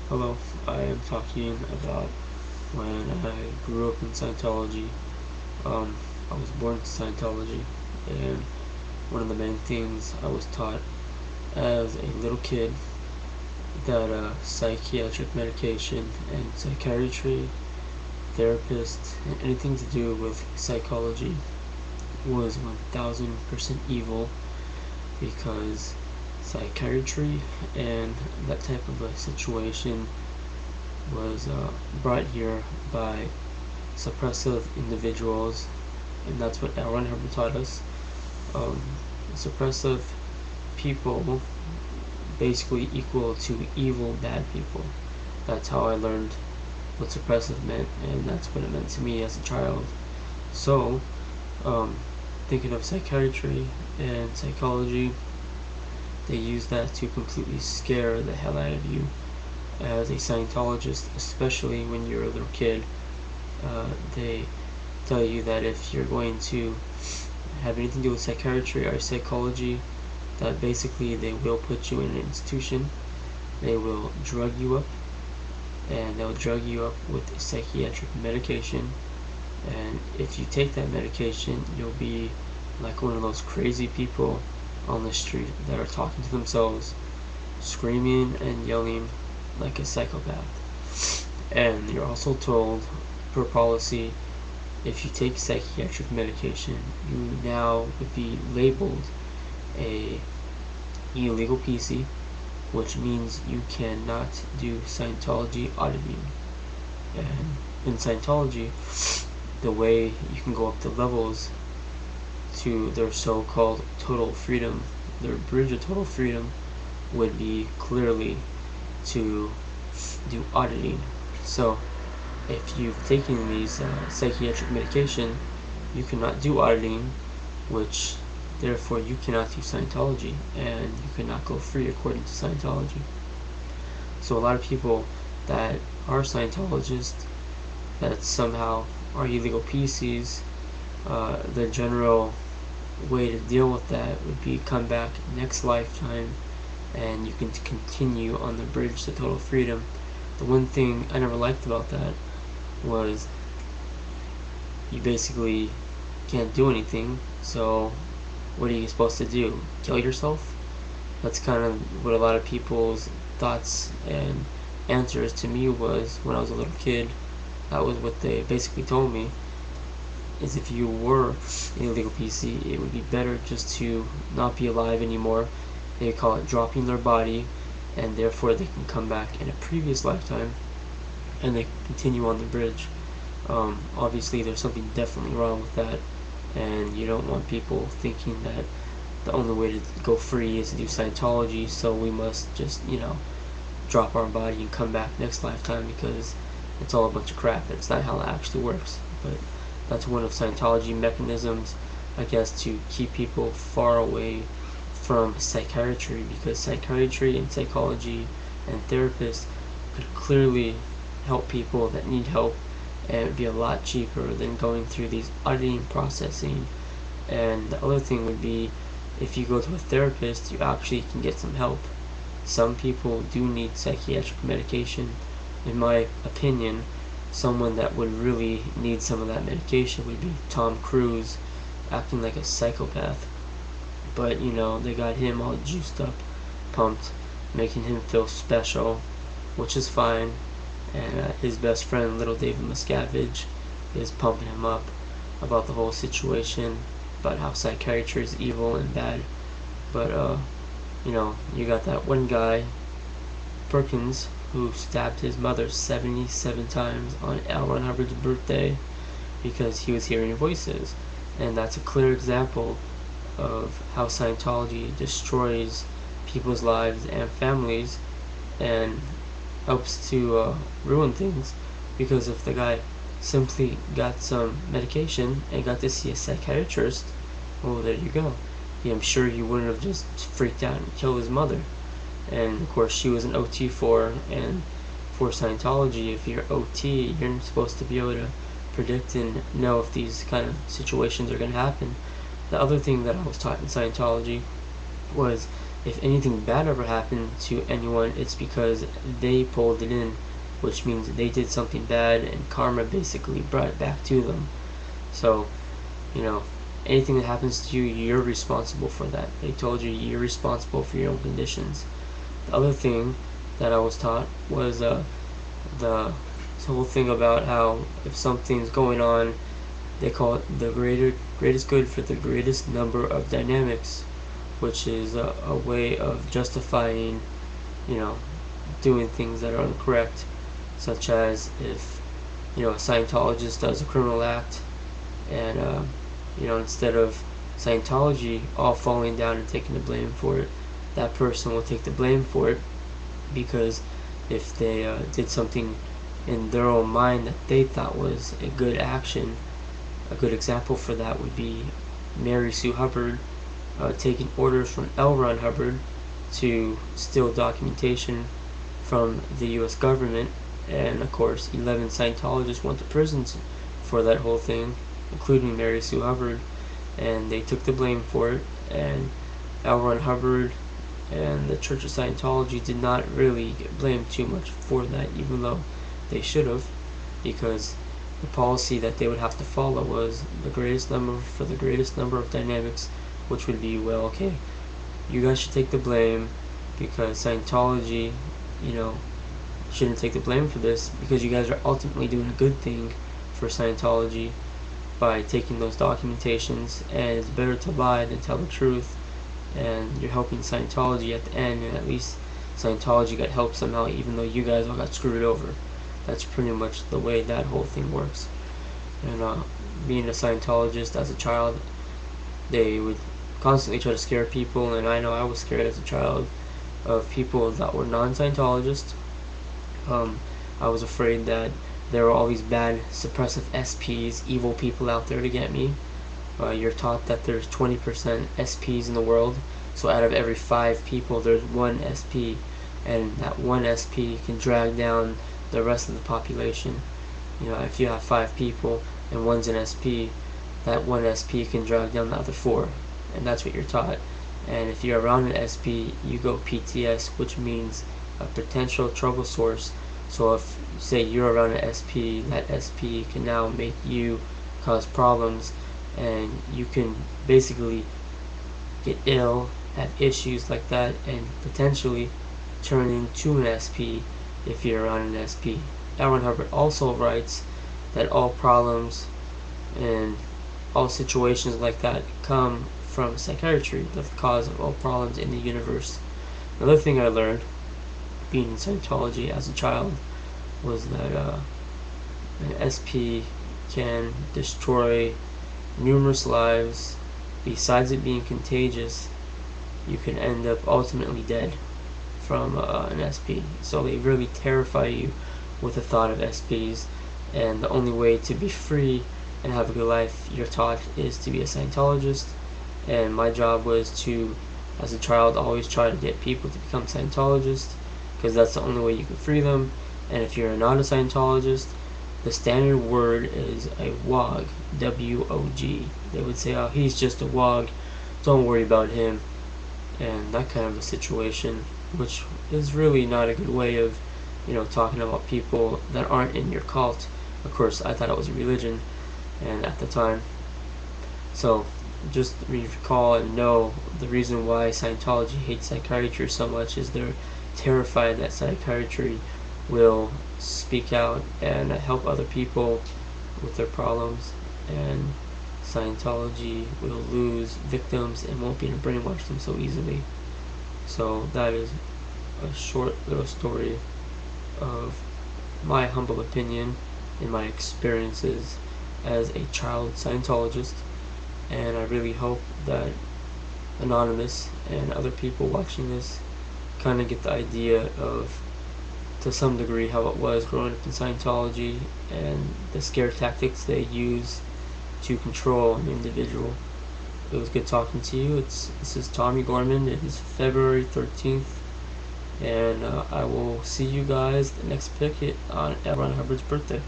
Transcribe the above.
Hello, I am talking about when I grew up in Scientology. I was born to Scientology, and one of the main things I was taught as a little kid that psychiatric medication and psychiatry, therapists, and anything to do with psychology was 1000% evil because psychiatry and that type of a situation was brought here by suppressive individuals, and that's what Aaron Hubbard taught us. Um, Suppressive people basically equal to evil, bad people. That's how I learned what suppressive meant, and that's what it meant to me as a child. So, um, thinking of psychiatry and psychology, they use that to completely scare the hell out of you as a Scientologist, especially when you're a little kid. They tell you that if you're going to have anything to do with psychiatry or psychology, that basically they will put you in an institution, they will drug you up, and they'll drug you up with psychiatric medication. And if you take that medication, you'll be like one of those crazy people on the street that are talking to themselves, screaming and yelling like a psychopath. And you're also told, per policy, if you take psychiatric medication, you now would be labeled a illegal PC, which means you cannot do Scientology auditing. And in Scientology, the way you can go up the levels to their so-called total freedom, their bridge of total freedom, would be clearly to do auditing. So if you've taken these psychiatric medication, you cannot do auditing, which therefore you cannot do Scientology, and you cannot go free according to Scientology. So a lot of people that are Scientologists that somehow are illegal PCs, the general way to deal with that would be come back next lifetime and you can continue on the bridge to total freedom. The one thing I never liked about that was you basically can't do anything, so what are you supposed to do? Kill yourself? That's kind of what a lot of people's thoughts and answers to me was when I was a little kid. That was what they basically told me, is if you were an illegal PC, it would be better just to not be alive anymore. They call it dropping their body, and therefore they can come back in a previous lifetime and they continue on the bridge. Obviously there's something definitely wrong with that, and you don't want people thinking that the only way to go free is to do Scientology, so we must just, drop our body and come back next lifetime, because it's all a bunch of crap. That's not how it actually works. But that's one of Scientology mechanisms, I guess, to keep people far away from psychiatry, because psychiatry and psychology and therapists could clearly help people that need help, and it would be a lot cheaper than going through these auditing processing. And the other thing would be, if you go to a therapist, you actually can get some help. Some people do need psychiatric medication. In my opinion, someone that would really need some of that medication would be Tom Cruise, acting like a psychopath. But they got him all juiced up, pumped, making him feel special, which is fine. And his best friend, little David Miscavige, is pumping him up about the whole situation, about how psychiatry is evil and bad. But you got that one guy, Perkins, who stabbed his mother 77 times on L. Ron Hubbard's birthday because he was hearing voices. And that's a clear example of how Scientology destroys people's lives and families and helps to ruin things. Because if the guy simply got some medication and got to see a psychiatrist, well, there you go. I'm sure he wouldn't have just freaked out and killed his mother. And of course she was an OT and for Scientology, if you're OT, you're supposed to be able to predict and know if these kind of situations are going to happen. The other thing that I was taught in Scientology was if anything bad ever happened to anyone, it's because they pulled it in, which means they did something bad and karma basically brought it back to them. So, you know, anything that happens to you, you're responsible for that. They told you you're responsible for your own conditions. The other thing that I was taught was the whole thing about how if something's going on, they call it the greatest good for the greatest number of dynamics, which is a way of justifying, you know, doing things that are incorrect, such as if, you know, a Scientologist does a criminal act, and you know, instead of Scientology all falling down and taking the blame for it, that person will take the blame for it, because if they did something in their own mind that they thought was a good action, a good example for that would be Mary Sue Hubbard taking orders from L. Ron Hubbard to steal documentation from the U.S. government, and of course 11 Scientologists went to prison for that whole thing, including Mary Sue Hubbard, and they took the blame for it, and L. Ron Hubbard and the Church of Scientology did not really get blamed too much for that, even though they should have, because the policy that they would have to follow was the greatest number for the greatest number of dynamics, which would be, well, okay, you guys should take the blame because Scientology, you know, shouldn't take the blame for this, because you guys are ultimately doing a good thing for Scientology by taking those documentations, and it's better to lie than tell the truth, and you're helping Scientology at the end, and at least Scientology got helped somehow, even though you guys all got screwed over. That's pretty much the way that whole thing works. And being a Scientologist as a child, they would constantly try to scare people, and I know I was scared as a child of people that were non-Scientologists. I was afraid that there were all these bad suppressive SPs, evil people out there to get me. You're taught that there's 20% SPs in the world, so out of every 5 people there's 1 SP, and that 1 SP can drag down the rest of the population. You know, if you have 5 people and 1's an SP, that 1 SP can drag down the other 4, and that's what you're taught. And if you're around an SP, you go PTS, which means a potential trouble source. So if, say, you're around an SP, that SP can now make you cause problems, and you can basically get ill, have issues like that, and potentially turn into an SP if you're around an SP. L. Ron Hubbard also writes that all problems and all situations like that come from psychiatry, the cause of all problems in the universe. Another thing I learned being in Scientology as a child was that an SP can destroy numerous lives. Besides it being contagious, you can end up ultimately dead from an SP. So they really terrify you with the thought of SPs, and the only way to be free and have a good life, you're taught, is to be a Scientologist. And my job was to, as a child, always try to get people to become Scientologists, because that's the only way you can free them. And if you're not a Scientologist, the standard word is a WOG, W-O-G. They would say, oh, he's just a WOG, don't worry about him, and that kind of a situation, which is really not a good way of, you know, talking about people that aren't in your cult. Of course, I thought it was a religion, and at the time. So, just recall and know the reason why Scientology hates psychiatry so much is they're terrified that psychiatry will speak out and help other people with their problems, and Scientology will lose victims and won't be able to brainwash them so easily. So that is a short little story of my humble opinion and my experiences as a child Scientologist, and I really hope that Anonymous and other people watching this kind of get the idea of, to some degree, how it was growing up in Scientology and the scare tactics they use to control an individual. It was good talking to you. This is Tommy Gorman. It is February 13th, and I will see you guys the next picket on L. Ron Hubbard's birthday.